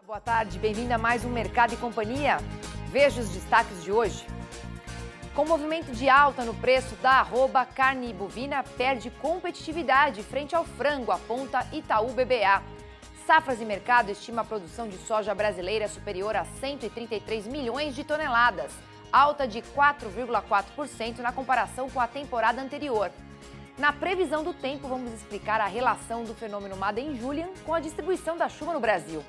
Boa tarde, bem-vindo a mais um Mercado e Companhia. Veja os destaques de hoje. Com movimento de alta no preço da arroba, carne bovina perde competitividade frente ao frango, aponta Itaú BBA. Safras e Mercado estima a produção de soja brasileira superior a 133 milhões de toneladas, alta de 4,4% na comparação com a temporada anterior. Na previsão do tempo, vamos explicar a relação do fenômeno Madden-Julian com a distribuição da chuva no Brasil.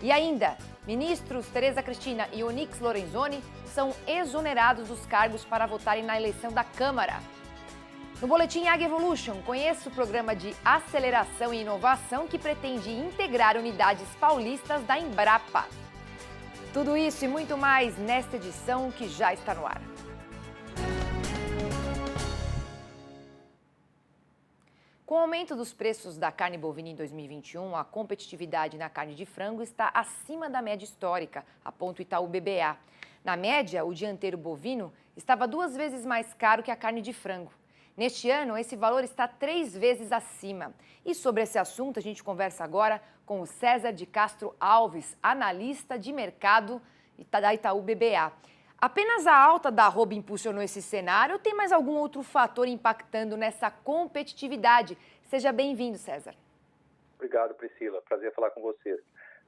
E ainda, ministros Tereza Cristina e Onyx Lorenzoni são exonerados dos cargos para votarem na eleição da Câmara. No Boletim Ag Evolution, conheça o programa de aceleração e inovação que pretende integrar unidades paulistas da Embrapa. Tudo isso e muito mais nesta edição que já está no ar. Com o aumento dos preços da carne bovina em 2021, a competitividade na carne de frango está acima da média histórica, aponta o Itaú BBA. Na média, o dianteiro bovino estava 2 vezes mais caro que a carne de frango. Neste ano, esse valor está 3 vezes acima. E sobre esse assunto, a gente conversa agora com o César de Castro Alves, analista de mercado da Itaú BBA. Apenas a alta da arroba impulsionou esse cenário ou tem mais algum outro fator impactando nessa competitividade? Seja bem-vindo, César. Obrigado, Priscila. Prazer falar com você.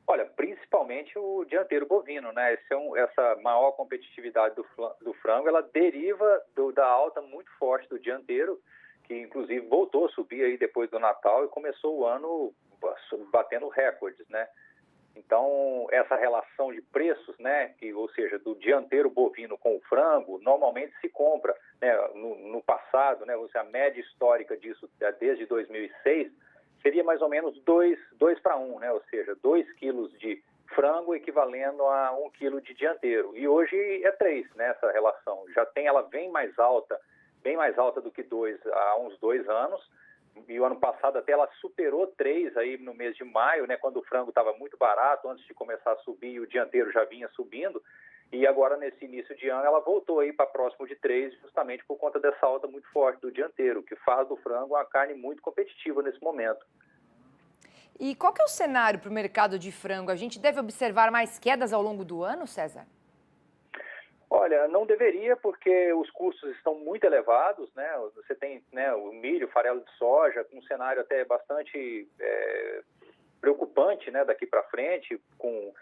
Olha, principalmente o dianteiro bovino, né? Essa maior competitividade do frango, ela deriva da alta muito forte do dianteiro, que inclusive voltou a subir aí depois do Natal e começou o ano batendo recordes, né? Então, essa relação de preços, né, ou seja, do dianteiro bovino com o frango, normalmente se compra, né, no passado, né, a média histórica disso desde 2006 seria mais ou menos 2 para 1, né, ou seja, 2 quilos de frango equivalendo a 1 quilo de dianteiro. E hoje é 3, né, essa relação. Ela bem mais alta do que 2 há uns 2 anos. E o ano passado até ela superou 3 aí no mês de maio, né, quando o frango estava muito barato, antes de começar a subir e o dianteiro já vinha subindo. E agora, nesse início de ano, ela voltou aí para próximo de 3, justamente por conta dessa alta muito forte do dianteiro, que faz do frango uma carne muito competitiva nesse momento. E qual que é o cenário para o mercado de frango? A gente deve observar mais quedas ao longo do ano, César? Olha, não deveria, porque os custos estão muito elevados, né? Você tem, né, o milho, farelo de soja, com um cenário até bastante preocupante, né, daqui para frente, com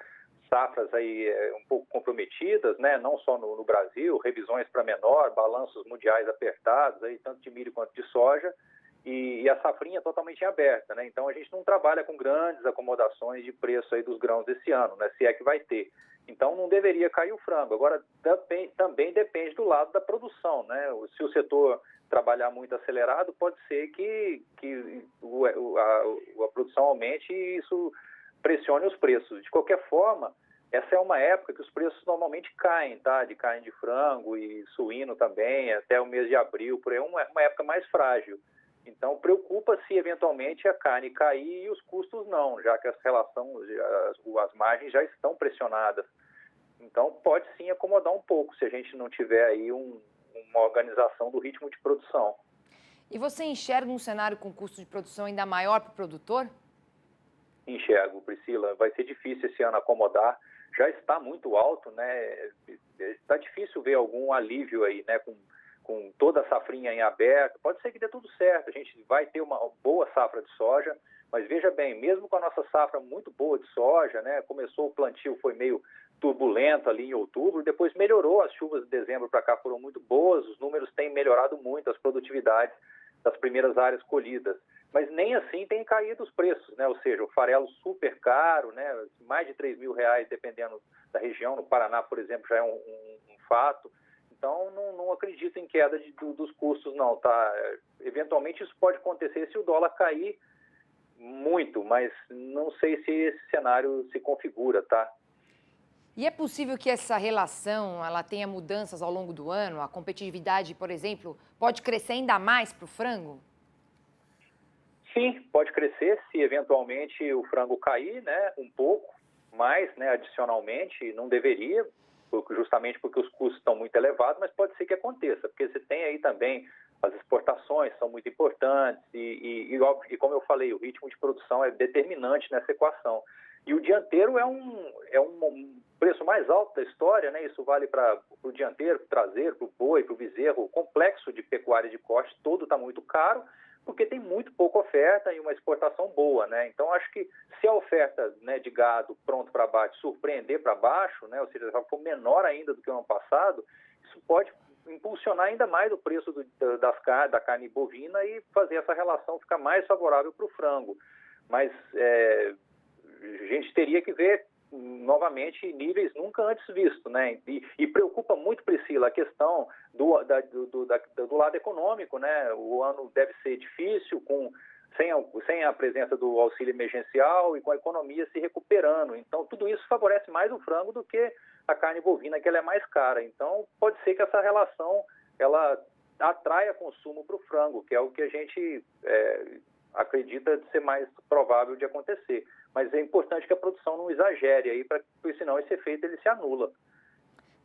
safras aí um pouco comprometidas, né, não só no Brasil, revisões para menor, balanços mundiais apertados, aí, tanto de milho quanto de soja, e a safrinha totalmente em aberta, né? Então a gente não trabalha com grandes acomodações de preço aí dos grãos desse ano, né, se é que vai ter. Então não deveria cair o frango. Agora também depende do lado da produção, né? Se o setor trabalhar muito acelerado, pode ser que a produção aumente e isso pressione os preços. De qualquer forma, essa é uma época que os preços normalmente caem, tá? De carne de frango e suíno também, até o mês de abril, por aí, uma época mais frágil. Então, preocupa se eventualmente a carne cair e os custos não, já que as margens já estão pressionadas. Então, pode sim acomodar um pouco se a gente não tiver aí uma organização do ritmo de produção. E você enxerga um cenário com custo de produção ainda maior para o produtor? Enxergo, Priscila. Vai ser difícil esse ano acomodar. Já está muito alto, né? Está difícil ver algum alívio aí, né? Com toda a safrinha em aberto, pode ser que dê tudo certo, a gente vai ter uma boa safra de soja, mas veja bem, mesmo com a nossa safra muito boa de soja, né, começou o plantio, foi meio turbulento ali em outubro, depois melhorou, as chuvas de dezembro para cá foram muito boas, os números têm melhorado muito, as produtividades das primeiras áreas colhidas, mas nem assim tem caído os preços, né, ou seja, o farelo super caro, né, mais de R$3.000 dependendo da região, no Paraná, por exemplo, já é um fato. Então, não acredito em queda dos custos, não, tá? Eventualmente, isso pode acontecer se o dólar cair muito, mas não sei se esse cenário se configura, tá? E é possível que essa relação ela tenha mudanças ao longo do ano? A competitividade, por exemplo, pode crescer ainda mais para o frango? Sim, pode crescer se eventualmente o frango cair, né, um pouco mais, né, adicionalmente, não deveria, justamente porque os custos estão muito elevados, mas pode ser que aconteça, porque você tem aí também as exportações são muito importantes e como eu falei, o ritmo de produção é determinante nessa equação. E o dianteiro é um preço mais alto da história, né? Isso vale para o dianteiro, para o traseiro, para o boi, para o bezerro. O complexo de pecuária de corte todo está muito caro, porque tem muito pouca oferta e uma exportação boa, né? Então, acho que se a oferta, né, de gado pronto para abate surpreender para baixo, né, ou seja, se ela for menor ainda do que o ano passado, isso pode impulsionar ainda mais o preço da carne bovina e fazer essa relação ficar mais favorável para o frango. Mas a gente teria que ver novamente níveis nunca antes vistos, né? E preocupa muito, Priscila, a questão do lado econômico, né? O ano deve ser difícil, sem a presença do auxílio emergencial e com a economia se recuperando. Então, tudo isso favorece mais o frango do que a carne bovina, que ela é mais cara. Então, pode ser que essa relação ela atraia consumo para o frango, que é o que a gente acredita ser mais provável de acontecer. Mas é importante que a produção não exagere aí, porque senão esse efeito ele se anula.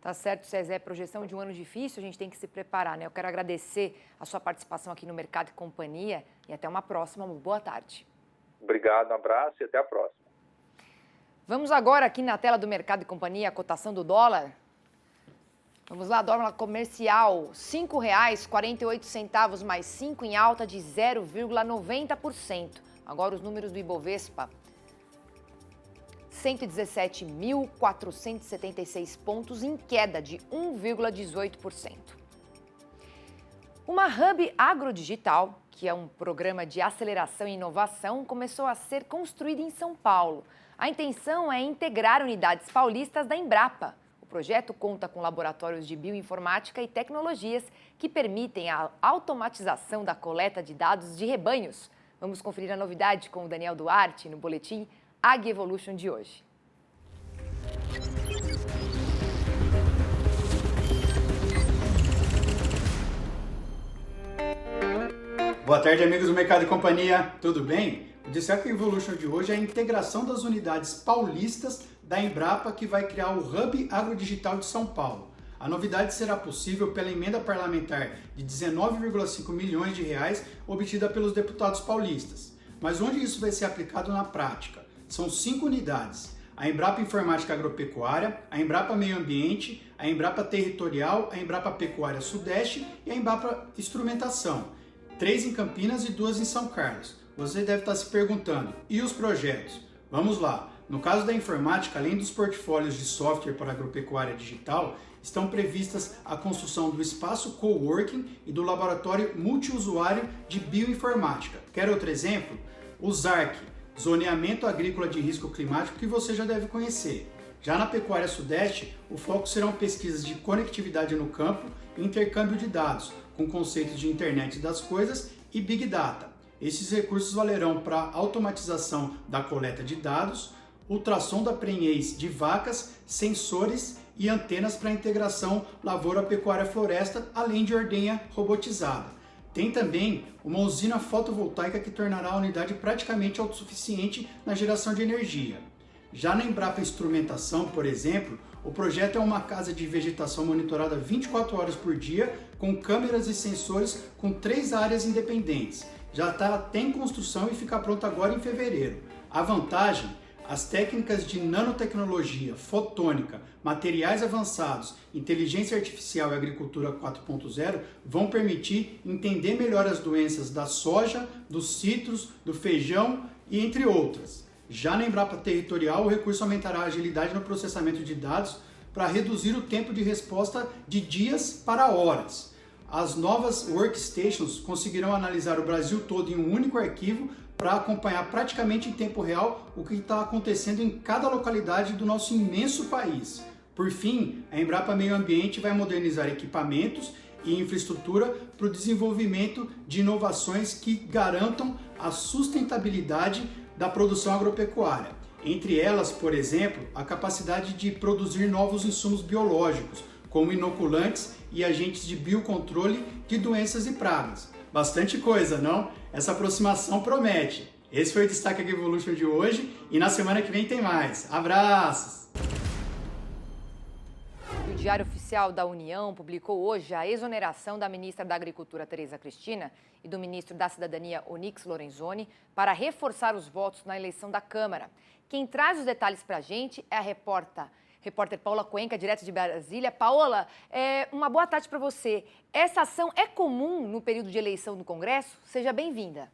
Tá certo, César. Projeção de um ano difícil, a gente tem que se preparar, né? Eu quero agradecer a sua participação aqui no Mercado e Companhia e até uma próxima. Boa tarde. Obrigado, um abraço e até a próxima. Vamos agora aqui na tela do Mercado e Companhia, a cotação do dólar. Vamos lá, dólar comercial, R$ 5,48 mais 5 em alta de 0,90%. Agora os números do Ibovespa. 117.476 pontos, em queda de 1,18%. Uma Hub Agrodigital, que é um programa de aceleração e inovação, começou a ser construída em São Paulo. A intenção é integrar unidades paulistas da Embrapa. O projeto conta com laboratórios de bioinformática e tecnologias que permitem a automatização da coleta de dados de rebanhos. Vamos conferir a novidade com o Daniel Duarte no boletim Ag Evolution de hoje. Boa tarde, amigos do Mercado e Companhia, tudo bem? O destaque Evolution de hoje é a integração das unidades paulistas da Embrapa, que vai criar o Hub Agrodigital de São Paulo. A novidade será possível pela emenda parlamentar de 19,5 milhões de reais obtida pelos deputados paulistas. Mas onde isso vai ser aplicado na prática? São 5 unidades: a Embrapa Informática Agropecuária, a Embrapa Meio Ambiente, a Embrapa Territorial, a Embrapa Pecuária Sudeste e a Embrapa Instrumentação. 3 em Campinas e 2 em São Carlos. Você deve estar se perguntando, e os projetos? Vamos lá. No caso da informática, além dos portfólios de software para agropecuária digital, estão previstas a construção do espaço coworking e do laboratório multiusuário de bioinformática. Quer outro exemplo? O ZARC, Zoneamento Agrícola de Risco Climático, que você já deve conhecer. Já na Pecuária Sudeste, o foco serão pesquisas de conectividade no campo e intercâmbio de dados, com conceitos de Internet das Coisas e Big Data. Esses recursos valerão para a automatização da coleta de dados, ultrassom da prenhez de vacas, sensores e antenas para integração lavoura-pecuária-floresta, além de ordenha robotizada. Tem também uma usina fotovoltaica que tornará a unidade praticamente autossuficiente na geração de energia. Já na Embrapa Instrumentação, por exemplo, o projeto é uma casa de vegetação monitorada 24 horas por dia, com câmeras e sensores com 3 áreas independentes. Já está até em construção e fica pronto agora em fevereiro. A vantagem: as técnicas de nanotecnologia, fotônica, materiais avançados, inteligência artificial e agricultura 4.0 vão permitir entender melhor as doenças da soja, dos citros, do feijão e entre outras. Já na Embrapa Territorial, o recurso aumentará a agilidade no processamento de dados para reduzir o tempo de resposta de dias para horas. As novas workstations conseguirão analisar o Brasil todo em um único arquivo para acompanhar praticamente em tempo real o que está acontecendo em cada localidade do nosso imenso país. Por fim, a Embrapa Meio Ambiente vai modernizar equipamentos e infraestrutura para o desenvolvimento de inovações que garantam a sustentabilidade da produção agropecuária. Entre elas, por exemplo, a capacidade de produzir novos insumos biológicos, como inoculantes e agentes de biocontrole de doenças e pragas. Bastante coisa, não? Essa aproximação promete. Esse foi o Destaque Ag Evolution de hoje e na semana que vem tem mais. Abraços! O Diário Oficial da União publicou hoje a exoneração da ministra da Agricultura, Tereza Cristina, e do ministro da Cidadania, Onyx Lorenzoni, para reforçar os votos na eleição da Câmara. Quem traz os detalhes para a gente é a repórter Paula Cuenca, direto de Brasília. Paola, uma boa tarde para você. Essa ação é comum no período de eleição no Congresso? Seja bem-vinda.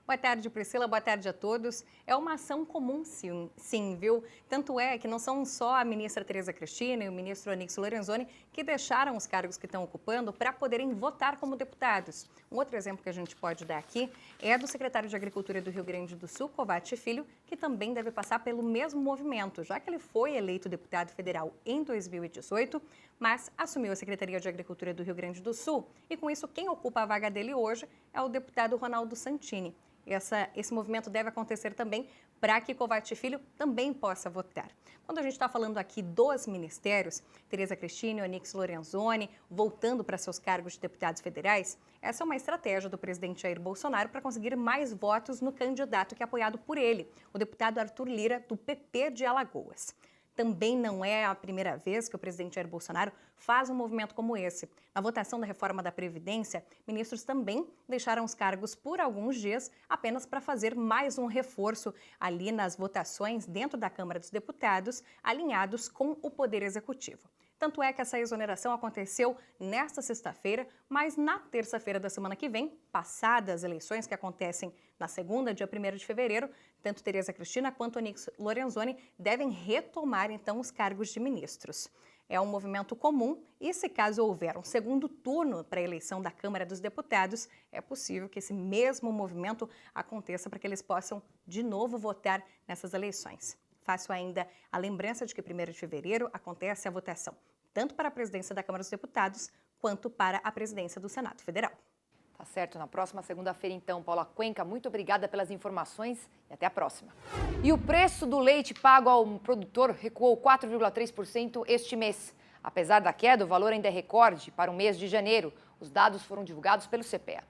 Boa tarde, Priscila. Boa tarde a todos. É uma ação comum, sim, viu? Tanto é que não são só a ministra Tereza Cristina e o ministro Onyx Lorenzoni que deixaram os cargos que estão ocupando para poderem votar como deputados. Um outro exemplo que a gente pode dar aqui é do secretário de Agricultura do Rio Grande do Sul, Covatti Filho, que também deve passar pelo mesmo movimento, já que ele foi eleito deputado federal em 2018, mas assumiu a Secretaria de Agricultura do Rio Grande do Sul. E com isso, quem ocupa a vaga dele hoje é o deputado Ronaldo Santini. Esse movimento deve acontecer também para que Covatti Filho também possa votar. Quando a gente está falando aqui dos ministérios, Tereza Cristina e Onyx Lorenzoni voltando para seus cargos de deputados federais, essa é uma estratégia do presidente Jair Bolsonaro para conseguir mais votos no candidato que é apoiado por ele, o deputado Arthur Lira, do PP de Alagoas. Também não é a primeira vez que o presidente Jair Bolsonaro faz um movimento como esse. Na votação da reforma da Previdência, ministros também deixaram os cargos por alguns dias apenas para fazer mais um reforço ali nas votações dentro da Câmara dos Deputados, alinhados com o Poder Executivo. Tanto é que essa exoneração aconteceu nesta sexta-feira, mas na terça-feira da semana que vem, passadas as eleições que acontecem na segunda, dia 1º de fevereiro, tanto Tereza Cristina quanto Onyx Lorenzoni devem retomar, então, os cargos de ministros. É um movimento comum e, se caso houver um segundo turno para a eleição da Câmara dos Deputados, é possível que esse mesmo movimento aconteça para que eles possam, de novo, votar nessas eleições. Faço ainda a lembrança de que 1º de fevereiro acontece a votação, tanto para a presidência da Câmara dos Deputados, quanto para a presidência do Senado Federal. Tá certo, na próxima segunda-feira, então, Paula Cuenca, muito obrigada pelas informações e até a próxima. E o preço do leite pago ao produtor recuou 4,3% este mês. Apesar da queda, o valor ainda é recorde para o mês de janeiro. Os dados foram divulgados pelo CPEA.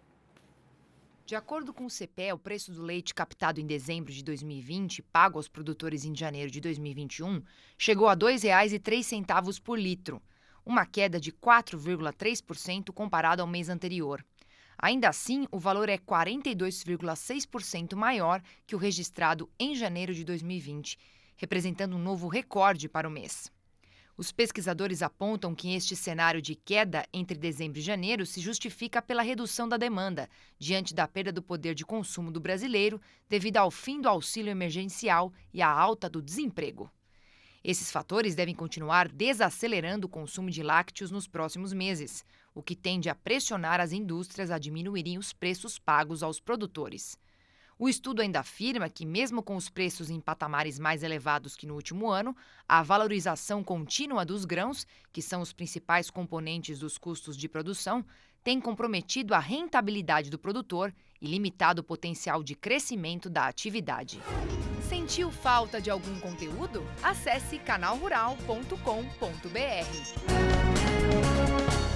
De acordo com o CPEA, o preço do leite captado em dezembro de 2020, pago aos produtores em janeiro de 2021, chegou a R$ 2,03 por litro, uma queda de 4,3% comparado ao mês anterior. Ainda assim, o valor é 42,6% maior que o registrado em janeiro de 2020, representando um novo recorde para o mês. Os pesquisadores apontam que este cenário de queda entre dezembro e janeiro se justifica pela redução da demanda, diante da perda do poder de consumo do brasileiro devido ao fim do auxílio emergencial e à alta do desemprego. Esses fatores devem continuar desacelerando o consumo de lácteos nos próximos meses, o que tende a pressionar as indústrias a diminuírem os preços pagos aos produtores. O estudo ainda afirma que, mesmo com os preços em patamares mais elevados que no último ano, a valorização contínua dos grãos, que são os principais componentes dos custos de produção, tem comprometido a rentabilidade do produtor e limitado o potencial de crescimento da atividade. Sentiu falta de algum conteúdo? Acesse canalrural.com.br.